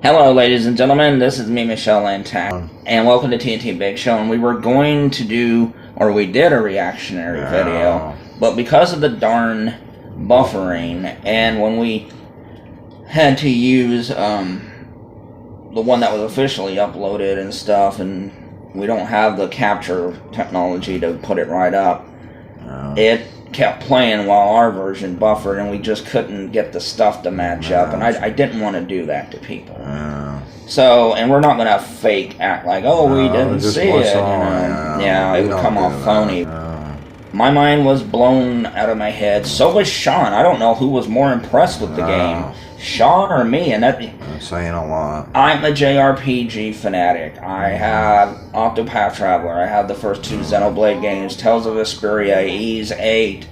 Hello ladies and gentlemen, this is me, Michelle Lynn Tackett, and welcome to TNT Big Show. And we were going to do, or we did a reactionary video, but because of the darn buffering, and when we had to use the one that was officially uploaded and stuff, and we don't have the capture technology to put it right up, it kept playing while our version buffered, and we just couldn't get the stuff to match up, and I didn't want to do that to people. So, and we're not going to fake act like, oh, we didn't see it, you know. Yeah, it would come off phony. My mind was blown out of my head. So was Shawn. I don't know who was more impressed with the game, Shawn or me, and that... That's saying a lot. I'm a JRPG fanatic. I have Octopath Traveler. I have the first two Xenoblade games, Tales of Vesperia, Ys 8,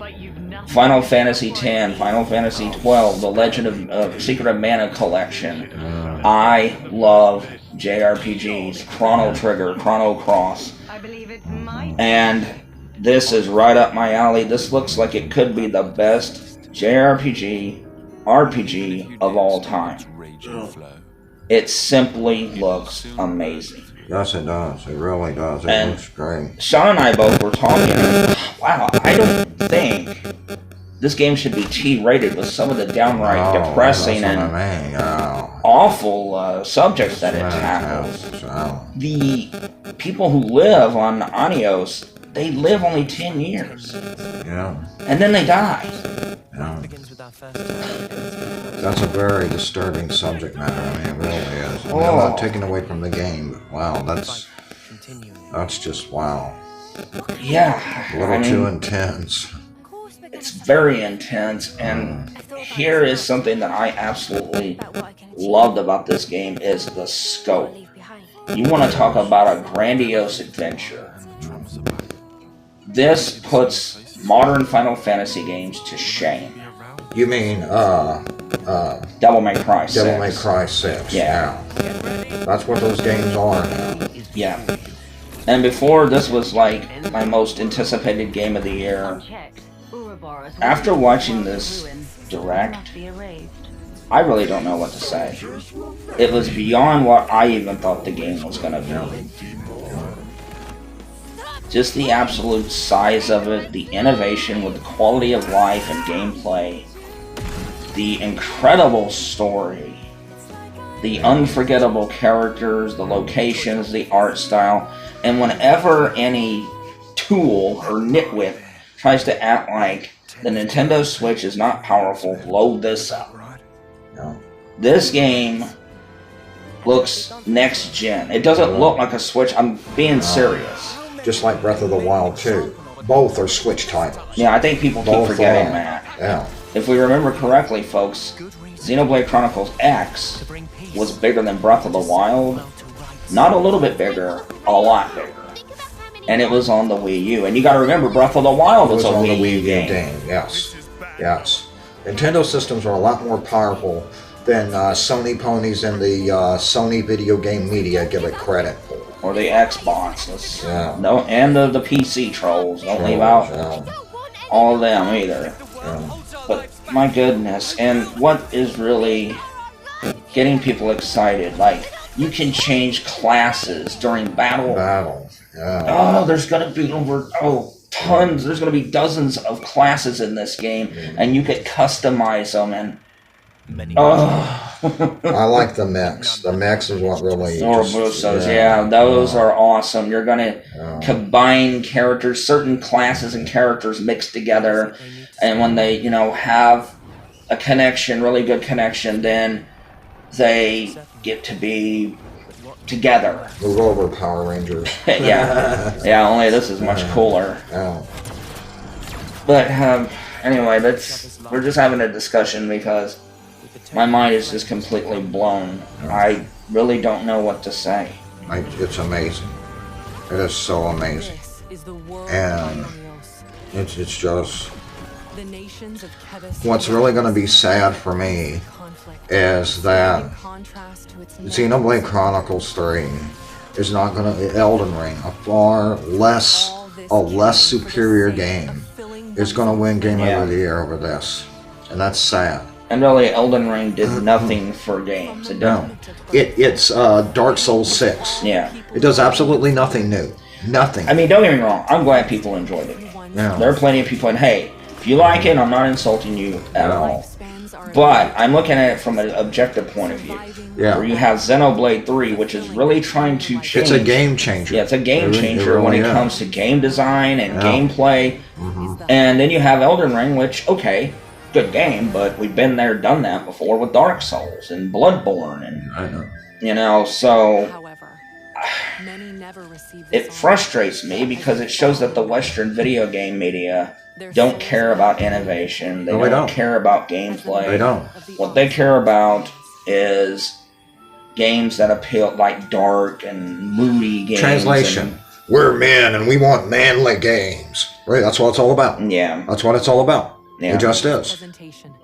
Final Fantasy X, Final Fantasy 12, The Legend of Secret of Mana Collection. I love JRPGs, Chrono Trigger, Chrono Cross. And this is right up my alley. This looks like it could be the best JRPG RPG of all time. It simply looks amazing. Yes, it does. It really does. It looks great. Shawn and I both were talking, wow, I don't think this game should be T-rated with some of the downright depressing and awful subjects that it tackles. The people who live on Anios, they live only 10 years. And then they die. That's a very disturbing subject matter. I mean, it really is. I mean, I'm not taking away from the game, but wow, that's just wow. Yeah. A little too intense. It's very intense, and here is something that I absolutely loved about this game is the scope. You want to talk about a grandiose adventure. This puts modern Final Fantasy games to shame. You mean, Devil May Cry 6. Devil May Cry 6, yeah. That's what those games are now. Yeah. And before, this was like my most anticipated game of the year. After watching this direct, I really don't know what to say. It was beyond what I even thought the game was going to be. Just the absolute size of it, the innovation with the quality of life and gameplay, the incredible story, the unforgettable characters, the locations, the art style, and whenever any tool or nitwit tries to act like the Nintendo Switch is not powerful, load this up. This game looks next gen. It doesn't look like a Switch. I'm being serious. Just like Breath of the Wild 2. Both are Switch titles. Yeah, I think people keep forgetting that. Yeah. If we remember correctly, folks, Xenoblade Chronicles X was bigger than Breath of the Wild. Not a little bit bigger, a lot bigger. And it was on the Wii U. And you gotta remember, Breath of the Wild was a Wii U game. Yes. Yes. Nintendo systems are a lot more powerful than Sony ponies and the Sony video game media give it credit for. Or the Xbox. No, and the PC trolls. Don't leave out all of them either. But my goodness, and what is really getting people excited, like, you can change classes during battle. Oh, there's gonna be tons, there's gonna be dozens of classes in this game, and you could customize them, and I like the mix. The mix is what really... those are awesome. You're gonna combine characters, certain classes and characters mixed together, and when they, have a connection, really good connection, then they get to be together. Move over, Power Rangers. Yeah, only this is much cooler. But anyway, we're just having a discussion because my mind is just completely blown. I really don't know what to say. It's amazing. It is so amazing. And it's just... What's really going to be sad for me is that Xenoblade Chronicles 3 is not going to... Elden Ring, a less superior game, is going to win Game of the Year over this. And that's sad. And really, Elden Ring did nothing for games. It No. It's Dark Souls 6. Yeah. It does absolutely nothing new. Nothing. I mean, don't get me wrong. I'm glad people enjoyed it. Yeah. There are plenty of people, and hey, if you like it, I'm not insulting you at all. But I'm looking at it from an objective point of view. Yeah. Where you have Xenoblade 3, which is really trying to change. It's a game changer. Yeah, it's a game changer really when it is. comes to game design and gameplay. And then you have Elden Ring, which, okay, good game, but we've been there, done that before with Dark Souls and Bloodborne. And, I know. you know, so it frustrates me because it shows that the Western video game media don't care about innovation. They don't care about gameplay. They don't. What they care about is games that appeal, like dark and moody games. Translation. We're men and we want manly games. Right, that's what it's all about. Yeah. That's what it's all about. Yeah. It just is.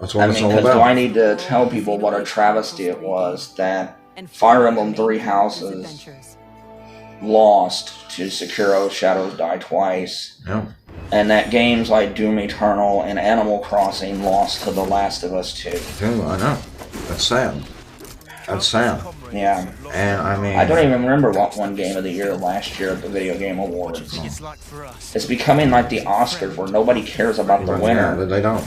That's what it's all because about. do I need to tell people what a travesty it was that Fire Emblem Three Houses lost to Sekiro Shadows Die Twice, Yeah. and that games like Doom Eternal and Animal Crossing lost to The Last of Us 2. Dude, I know. That's sad. That's sad. Yeah. And I mean, I don't even remember what won Game of the Year last year at the Video Game Awards. It's becoming like the Oscars where nobody cares about the winner. Yeah, they don't.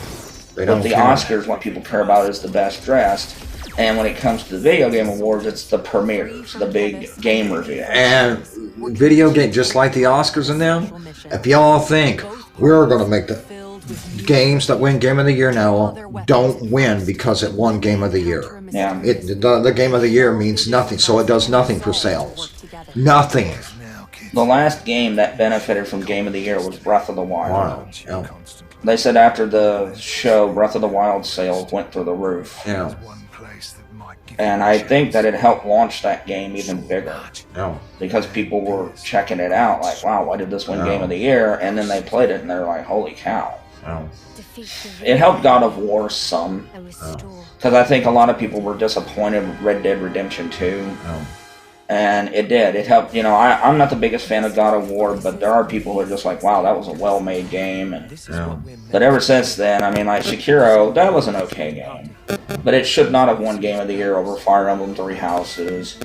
They But don't. the care. Oscars, what people care about is the best dressed. And when it comes to the Video Game Awards, it's the premieres, the big game reveals. And video game, just like the Oscars and them, if y'all think we're going to make the games that win Game of the Year now don't win because it won Game of the Year. Yeah. The Game of the Year means nothing, so it does nothing for sales. Nothing. The last game that benefited from Game of the Year was Breath of the Wild. Wow. Yeah. They said after the show, Breath of the Wild sales went through the roof. Yeah. And I think that it helped launch that game even bigger. Yeah. Because people were checking it out, like, wow, why did this win Game of the Year? And then they played it and they're like, holy cow. Yeah. It helped God of War some. Because I think a lot of people were disappointed with Red Dead Redemption 2. Yeah. And it did. It helped. You know, I'm not the biggest fan of God of War, but there are people who are just like, wow, that was a well-made game. And, but ever since then, I mean, like Sekiro, that was an okay game. But it should not have won Game of the Year over Fire Emblem Three Houses.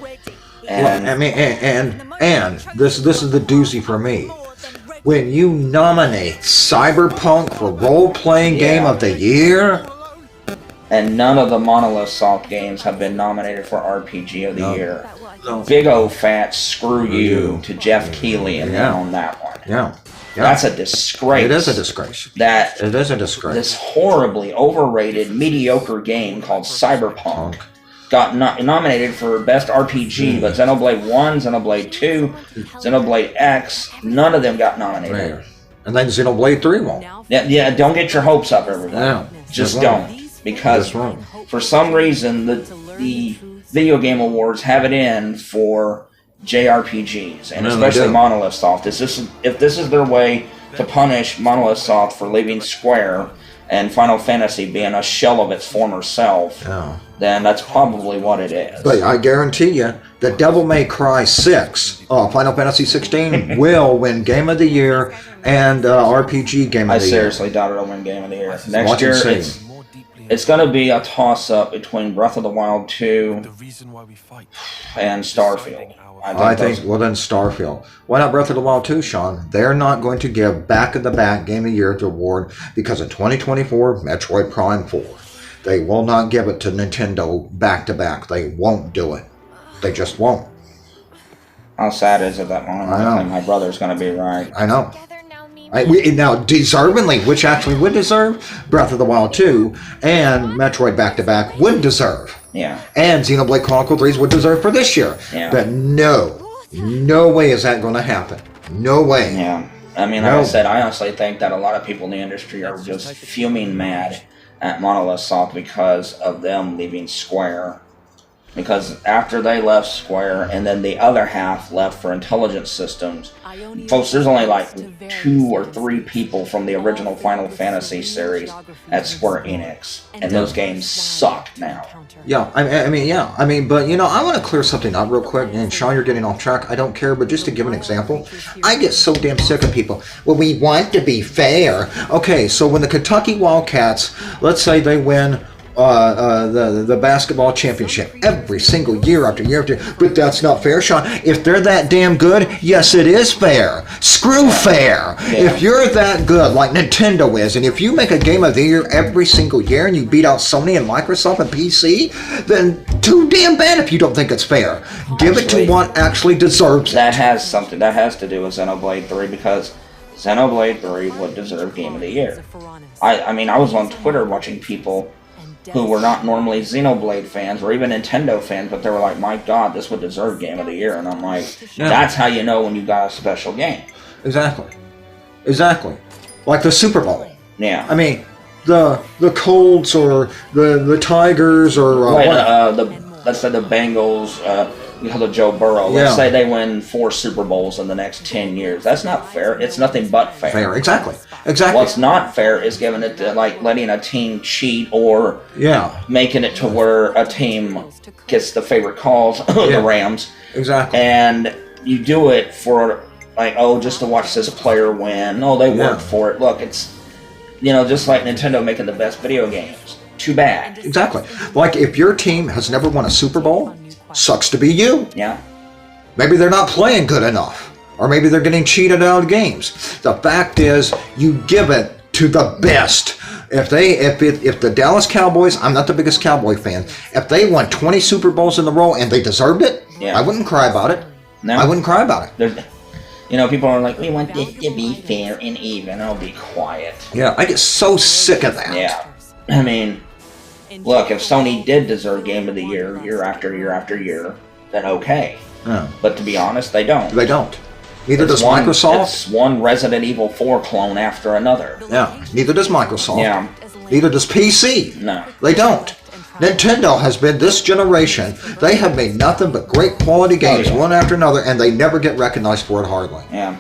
And Well, I mean, and this is the doozy for me. When you nominate Cyberpunk for role-playing game of the year, and none of the Monolith Soft games have been nominated for RPG of the Year. No. Big old fat screw you to Jeff Keighley and them on that one. Yeah. That's a disgrace. It is a disgrace. That It is a disgrace. this horribly overrated, mediocre game called Cyberpunk got nominated for Best RPG, but Xenoblade 1, Xenoblade 2, Xenoblade X, none of them got nominated. Rare. And then Xenoblade 3 won't. Yeah, don't get your hopes up, everybody. Yeah. Just That's right. don't. Because That's right. for some reason, the Video Game Awards have it in for JRPGs, and No, they especially don't. Monolith Soft. If this is their way to punish Monolith Soft for leaving Square and Final Fantasy being a shell of its former self, Yeah. then that's probably what it is. But I guarantee you, the Devil May Cry 6, Final Fantasy 16, will win Game of the Year and RPG Game I of the Year. seriously doubt it'll win Game of the Year. Next Watch year, and see. it's going to be a toss-up between Breath of the Wild 2 and Starfield. I think, well then Starfield. Why not Breath of the Wild 2, Sean? They're not going to give back-of-the-back Game of the Year award because of 2024 Metroid Prime 4. They will not give it to Nintendo back-to-back. They won't do it. They just won't. How sad is it that one? I know. I think my brother's going to be right. I know. Now, deservingly, which actually would deserve Breath of the Wild 2 and Metroid back-to-back would deserve. Yeah. And Xenoblade Chronicles 3 would deserve for this year. Yeah. But no way is that going to happen. No way. Yeah. I mean, like I said, I honestly think that a lot of people in the industry are just fuming mad at Monolith Soft because of them leaving Square. Because after they left Square and then the other half left for Intelligent Systems, folks, there's only like 2 or 3 people from the original Final Fantasy series at Square Enix. And those games suck now. Yeah, I mean, but I want to clear something up real quick. And Sean, you're getting off track. I don't care, but just to give an example, I get so damn sick of people. Well, we want to be fair. Okay, so when the Kentucky Wildcats, let's say they win the basketball championship every single year after year after year. But that's not fair, Shawn. If they're that damn good, yes, it is fair. Screw fair. Yeah. If you're that good, like Nintendo is, and if you make a game of the year every single year and you beat out Sony and Microsoft and PC, then too damn bad if you don't think it's fair. Give it to what actually deserves it. That has to do with Xenoblade 3, because Xenoblade 3 would deserve Game of the Year. I mean, I was on Twitter watching people who were not normally Xenoblade fans or even Nintendo fans, but they were like, my God, this would deserve Game of the Year. And I'm like, that's how you know when you got a special game. Exactly. Like the Super Bowl. Yeah. I mean, the Colts or the Tigers or... let's say the Bengals, the Joe Burrow. Let's say they win 4 Super Bowls in the next 10 years. That's not fair. It's nothing but fair. Exactly. What's not fair is giving it to, like, letting a team cheat or making it to where a team gets the favorite calls, the Rams. Exactly. And you do it for, like, just to watch this player win. Oh, they worked for it. Look, it's, just like Nintendo making the best video games. Too bad. Exactly. Like, if your team has never won a Super Bowl, sucks to be you. Yeah. Maybe they're not playing good enough. Or maybe they're getting cheated out of games. The fact is, you give it to the best. If the Dallas Cowboys, I'm not the biggest Cowboy fan, if they won 20 Super Bowls in a row and they deserved it, I wouldn't cry about it. No. I wouldn't cry about it. People are like, we want this to be fair and even. I'll be quiet. Yeah, I get so sick of that. Yeah. I mean, look, if Sony did deserve Game of the Year, year after year after year, then okay. Yeah. But to be honest, they don't. They don't. Neither does Microsoft. It's one Resident Evil 4 clone after another. Yeah. Neither does Microsoft. Yeah. Neither does PC. No. They don't. Nintendo has been, this generation, they have made nothing but great quality games one after another, and they never get recognized for it hardly. Yeah.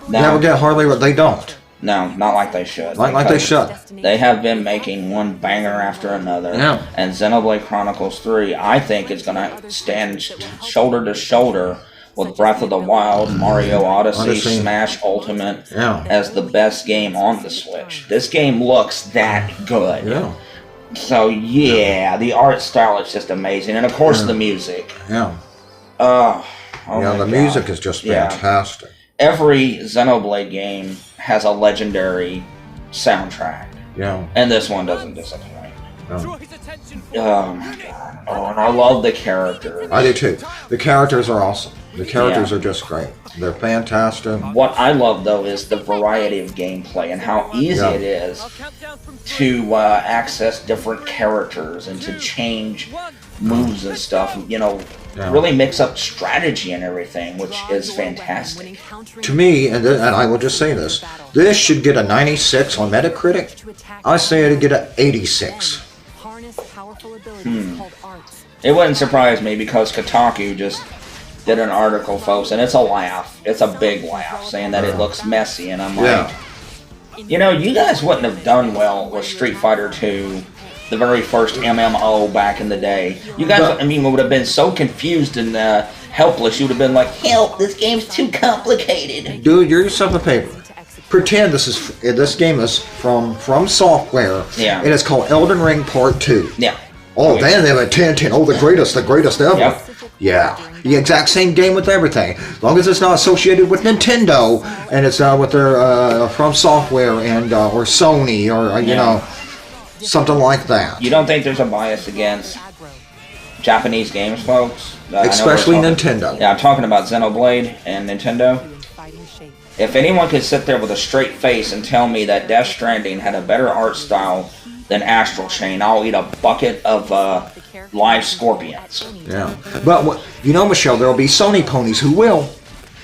Never get hardly, they don't. No, not like they should. Not like they should. They have been making one banger after another. Yeah. And Xenoblade Chronicles 3, I think, is going to stand shoulder to shoulder with Breath of the Wild, Mario Odyssey, Smash Ultimate as the best game on the Switch. This game looks that good. Yeah. So, the art style is just amazing. And, of course, the music. Yeah. The music is just fantastic. Every Xenoblade game has a legendary soundtrack. Yeah. And this one doesn't disappoint. No. Oh, my God. Oh, and I love the characters. I do, too. The characters are awesome. The characters are just great. They're fantastic. What I love, though, is the variety of gameplay and how easy it is to access different characters and to change moves and stuff. Really mix up strategy and everything, which is fantastic. To me, and I will just say this should get a 96 on Metacritic. I say it'd get an 86. It wouldn't surprise me because Kotaku just did an article, folks, and it's a laugh. It's a big laugh, saying that it looks messy, and I'm like, you guys wouldn't have done well with Street Fighter 2, the very first MMO back in the day. You guys, would have been so confused and helpless. You would have been like, help, this game's too complicated. Dude, you're yourself a paper. Pretend this game is from Software. Yeah. It is called Elden Ring Part 2. Yeah. Oh, then they have a 10-10. Oh, the greatest ever. Yep. Yeah. The exact same game with everything. As long as it's not associated with Nintendo and it's with their From Software and or Sony or something like that. You don't think there's a bias against Japanese games, folks? Especially Nintendo. Yeah, I'm talking about Xenoblade and Nintendo. If anyone could sit there with a straight face and tell me that Death Stranding had a better art style than Astral Chain, I'll eat a bucket of live scorpions. Yeah. But, Michelle, there'll be Sony ponies who will.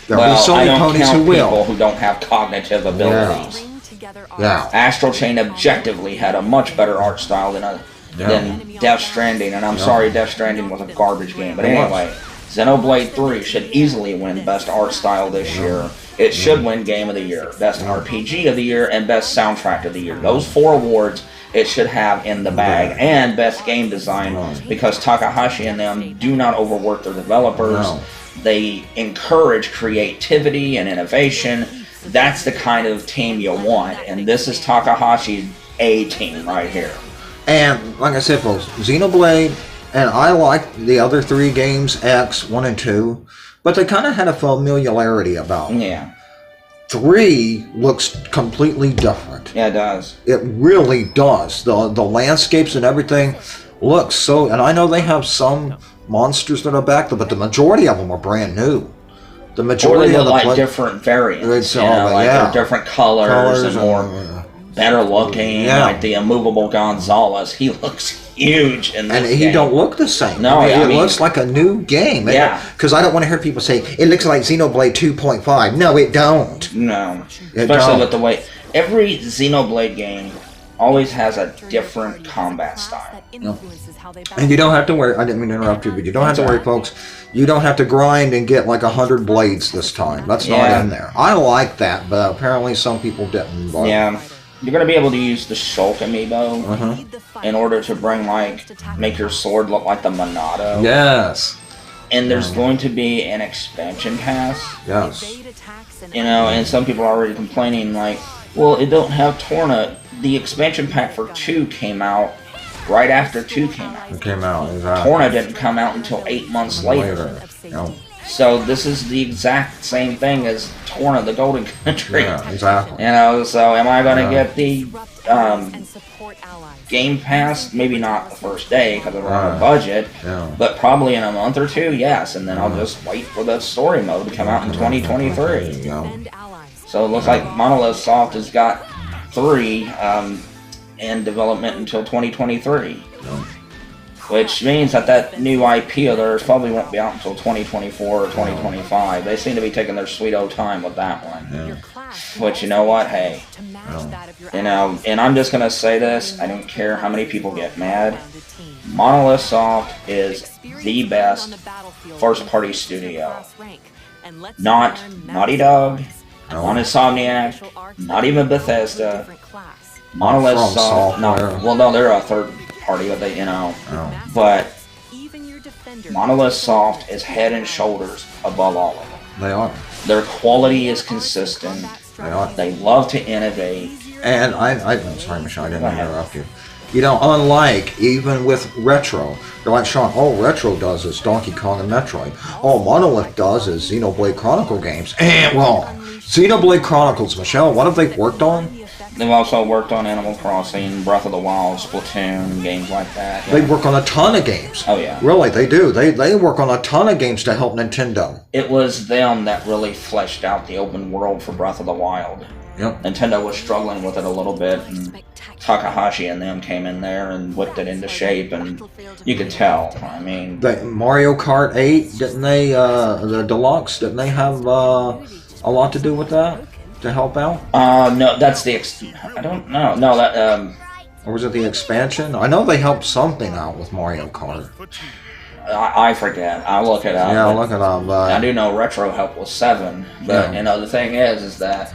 There'll be Sony I don't ponies count who will. people who don't have cognitive abilities. Yeah. Astral Chain objectively had a much better art style than Death Stranding, and I'm sorry Death Stranding was a garbage game. But anyway, Xenoblade 3 should easily win Best Art Style this year. It should win Game of the Year, Best RPG of the Year, and Best Soundtrack of the Year. Those 4 awards it should have in the bag. And Best Game Design, because Takahashi and them do not overwork their developers. They encourage creativity and innovation. That's the kind of team you want. And this is Takahashi's A team right here. And like I said, folks, Xenoblade, and I like the other 3 games, X, 1 and 2, but they kind of had a familiarity about them. Yeah. 3 looks completely different. Yeah, it does. It really does. The landscapes and everything looks so... And I know they have some monsters that are back there, but the majority of them are brand new. The majority or they of look like different variants. They're different colors and more better looking. Yeah. Like the immovable Gonzalez, he looks huge in this and he game. don't look the same. No, it looks like a new game. Yeah. Because I don't want to hear people say it looks like Xenoblade 2.5. No, it don't. No, especially with the way every Xenoblade game always has a different combat style. No. And you don't have to worry. I didn't mean to interrupt you, but you don't have to worry, folks. You don't have to grind and get like 100 blades this time. That's not in there. I like that, but apparently some people didn't. But yeah. You're going to be able to use the Shulk amiibo in order to make your sword look like the Monado. Yes. And there's going to be an expansion pass. Yes. And some people are already complaining like, well, it don't have Torna. The expansion pack for 2 came out right after 2 came out. It came out, exactly. Torna didn't come out until 8 months later. Yep. So this is the exact same thing as Torna, the Golden Country. Yeah, exactly. So am I going to get the Game Pass? Maybe not the first day because I don't have a budget, but probably in a month or 2, yes. And then I'll just wait for the story mode to come out in 2023. So it looks like Monolith Soft has got 3 in development until 2023. Which means that new IP of theirs probably won't be out until 2024 or 2025. They seem to be taking their sweet old time with that one. Yeah. But you know what? Hey. And I'm just going to say this. I don't care how many people get mad. Monolith Soft is the best first-party studio. Not Naughty Dog, not Insomniac, not even Bethesda. Monolith Soft. No, they're a third party, but but Monolith Soft is head and shoulders above all of them. They are. Their quality is consistent. They are. They love to innovate. And I'm sorry, Michelle, I didn't interrupt you. Unlike even with Retro, they're like, Shawn, all Retro does is Donkey Kong and Metroid. All Monolith does is Xenoblade Chronicle games. And wrong. Xenoblade Chronicles, Michelle, what have they worked on? They've also worked on Animal Crossing, Breath of the Wild, Splatoon, games like that. They work on a ton of games. Oh, yeah. Really, they do. They work on a ton of games to help Nintendo. It was them that really fleshed out the open world for Breath of the Wild. Yep. Nintendo was struggling with it a little bit, and Takahashi and them came in there and whipped it into shape, and you could tell. I mean... Mario Kart 8, didn't they, the Deluxe, didn't they have a lot to do with that? To help out? No, that's the... I don't know. No, that... Or was it the expansion? I know they helped something out with Mario Kart. I forget. I'll look it up. Yeah, I'll look it up. I do know Retro helped with 7, but, the thing is that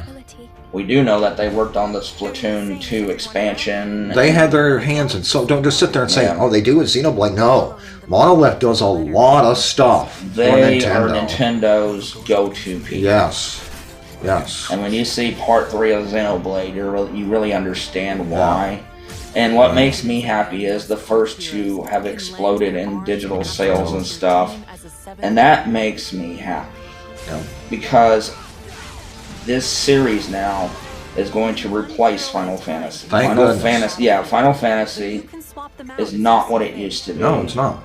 we do know that they worked on the Splatoon 2 expansion. They had their hands in, so don't just sit there and say, oh, they do it Xenoblade. No. Monolith does a lot of stuff They are Nintendo's go-to people. Yes. Yes. And when you see Part 3 of Xenoblade, you really understand why. Yeah. And what makes me happy is the first 2 have exploded in digital sales and stuff. And that makes me happy. Yeah. Because this series now is going to replace Final Fantasy. Final Fantasy is not what it used to be. No, it's not.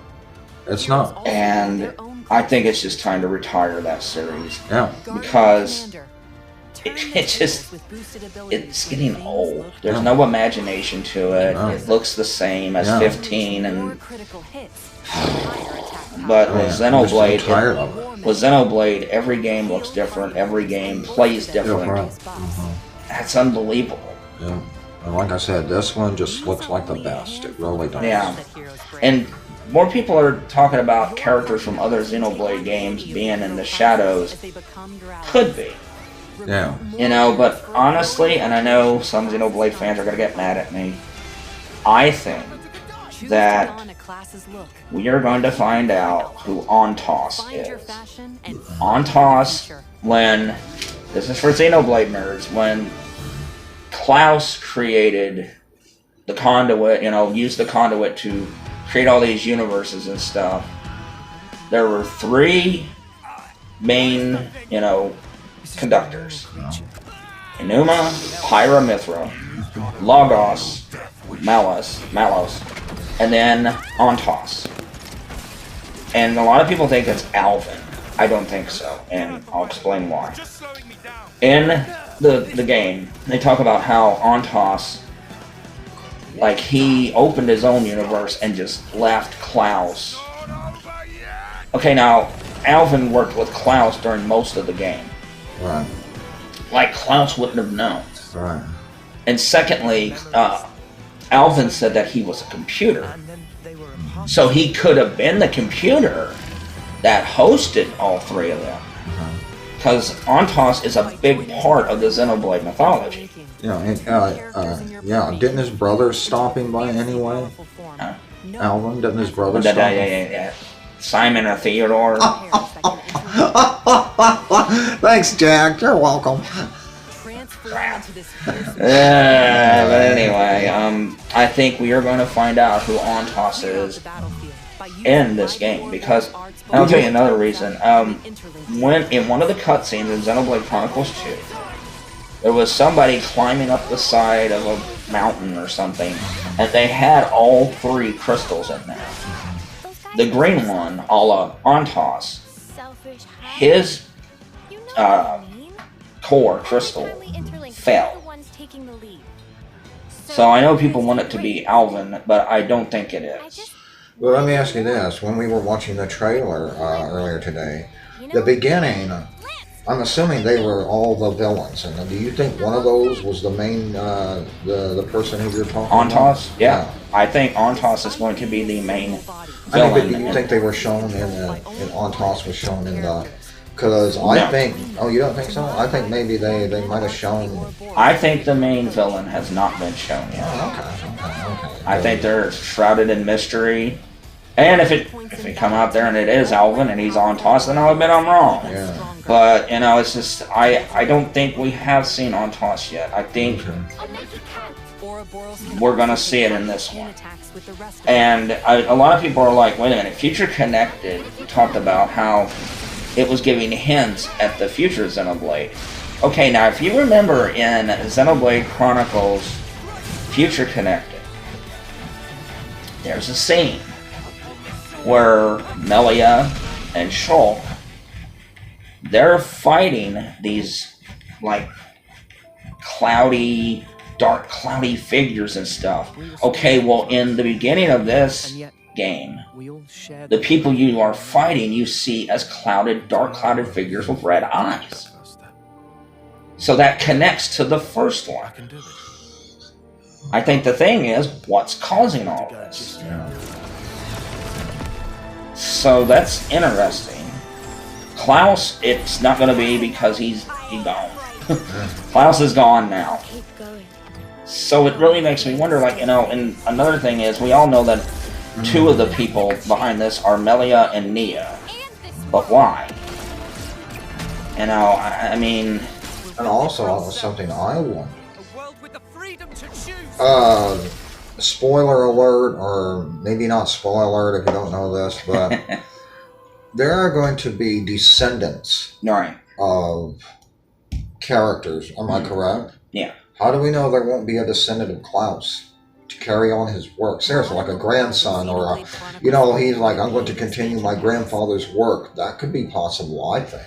It's not. And I think it's just time to retire that series. Yeah. Because it's getting old. There's no imagination to it. No. It looks the same as 15 and but with Xenoblade, every game looks different, every game plays different. That's unbelievable. Yeah. And like I said, this one just looks like the best. It really does. Yeah. And more people are talking about characters from other Xenoblade games being in the shadows. Could be. Yeah. But honestly, and I know some Xenoblade fans are going to get mad at me, I think that we are going to find out who Ontos is. Ontos, this is for Xenoblade nerds, when Klaus created the conduit, use the conduit to create all these universes and stuff, there were 3 main, conductors. Enuma, Pyra, Mithra, Logos, Malos, and then Ontos. And a lot of people think it's Alvin. I don't think so, and I'll explain why. In the game, they talk about how Ontos, like, he opened his own universe and just left Klaus. Okay, now, Alvin worked with Klaus during most of the game. Right. Like, Klaus wouldn't have known. Right. And secondly, Alvin said that he was a computer. So he could have been the computer that hosted all 3 of them. Because Ontos is a big part of the Xenoblade mythology. Yeah, and, didn't his brother stop him by anyway? Alvin, didn't his brother stop him? Yeah. Simon or Theodore. Thanks, Jack. You're welcome. But anyway, I think we are going to find out who Ontos is in this game, because I'll tell you another reason. When in one of the cutscenes in Xenoblade Chronicles 2, there was somebody climbing up the side of a mountain or something, and they had all 3 crystals in there. The green one, a la Ontos, his core crystal fell. So I know people want it to be Alvin, but I don't think it is. Well, let me ask you this. When we were watching the trailer earlier today, the beginning, I'm assuming they were all the villains. And do you think one of those was the main, the person who you're talking about? Ontos? Yeah. I think Ontos is going to be the main villain. But do you think they were shown in Ontos was shown in the... Because I think... Oh, you don't think so? I think maybe they might have shown... I think the main villain has not been shown yet. Oh, okay. I think they're shrouded in mystery. And if it come out there and it is Alvin and he's Ontos, then I'll admit I'm wrong. Yeah. But, it's just... I don't think we have seen Ontos yet. I think... we're going to see it in this one. And a lot of people are like, wait a minute, Future Connected talked about how it was giving hints at the future Xenoblade. Okay, now if you remember in Xenoblade Chronicles Future Connected, there's a scene where Melia and Shulk, they're fighting these, like, dark cloudy figures and stuff. Okay, well, in the beginning of this game, the people you are fighting you see as dark clouded figures with red eyes. So that connects to the first one. I think the thing is, what's causing all this? So that's interesting. Klaus, it's not going to be because he's gone. Klaus is gone now. So it really makes me wonder, and another thing is, we all know that 2 of the people behind this are Melia and Nia. But why? I mean... And also, something I want. Spoiler alert, or maybe not spoiler alert if you don't know this, but there are going to be descendants of characters. Am I correct? Yeah. How do we know there won't be a descendant of Klaus to carry on his work? Seriously, like a grandson or he's like, I'm going to continue my grandfather's work. That could be possible, I think.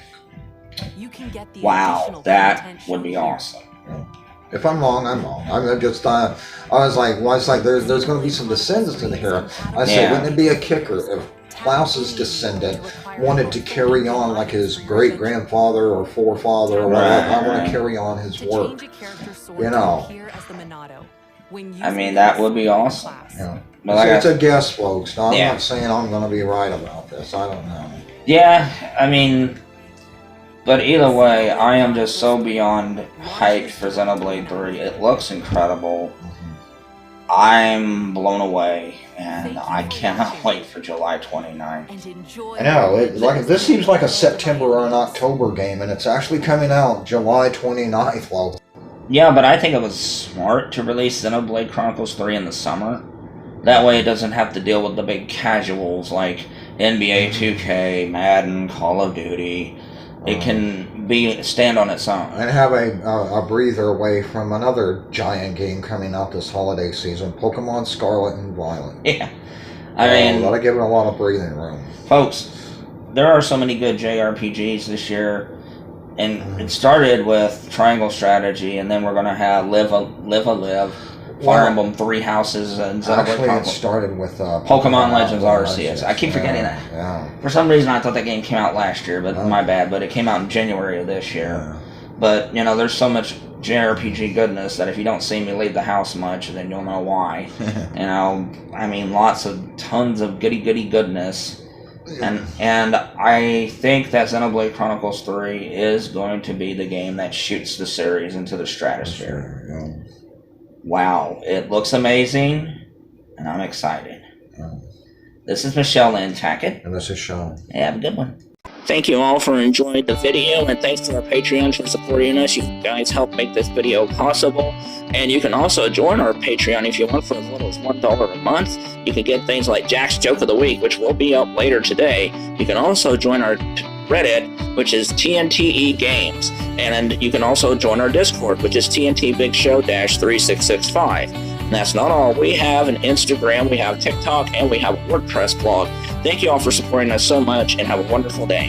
Wow, that would be awesome. Yeah. If I'm wrong, I'm wrong. I just thought, I was like, there's going to be some descendants in here. I said, wouldn't it be a kicker if Klaus's descendant wanted to carry on like his great-grandfather or forefather or whatever? I want to carry on his work. I mean, that would be awesome. Yeah. It's a guess, folks. No, I'm not saying I'm going to be right about this. I don't know. Yeah, I mean... But either way, I am just so beyond hyped for Xenoblade 3. It looks incredible. I'm blown away, and I cannot wait for July 29th. I know, this seems like a September or an October game, and it's actually coming out July 29th. Well, Yeah, but I think it was smart to release Xenoblade Chronicles 3 in the summer. That way it doesn't have to deal with the big casuals like NBA 2K, Madden, Call of Duty. It can stand on its own. And have a breather away from another giant game coming out this holiday season, Pokemon Scarlet and Violet. Yeah. I mean, that'll give it a lot of breathing room. Folks, there are so many good JRPGs this year. And it started with Triangle Strategy, and then we're going to have Live, Fire Emblem Three Houses, and Xenoblade Chronicles. It started with Pokemon Legends Arceus. I keep forgetting that. Yeah. For some reason, I thought that game came out last year, but my bad. But it came out in January of this year. Yeah. But, you know, there's so much JRPG goodness that if you don't see me leave the house much, then you'll know why. You know, I mean, tons of goody goodness. And I think that Xenoblade Chronicles 3 is going to be the game that shoots the series into the stratosphere. Yeah. Wow, it looks amazing, and I'm excited. Yeah. This is Michelle Lynn Tackett. And this is Shawn. Have a good one. Thank you all for enjoying the video, and thanks to our Patreons for supporting us. You guys help make this video possible. And you can also join our Patreon if you want for as little as $1 a month. You can get things like Jack's Joke of the Week, which will be up later today. You can also join our Reddit, which is TNTE Games. And you can also join our Discord, which is TNT Big Show -3665. And that's not all. We have an Instagram, we have TikTok, and we have a WordPress blog. Thank you all for supporting us so much, and have a wonderful day.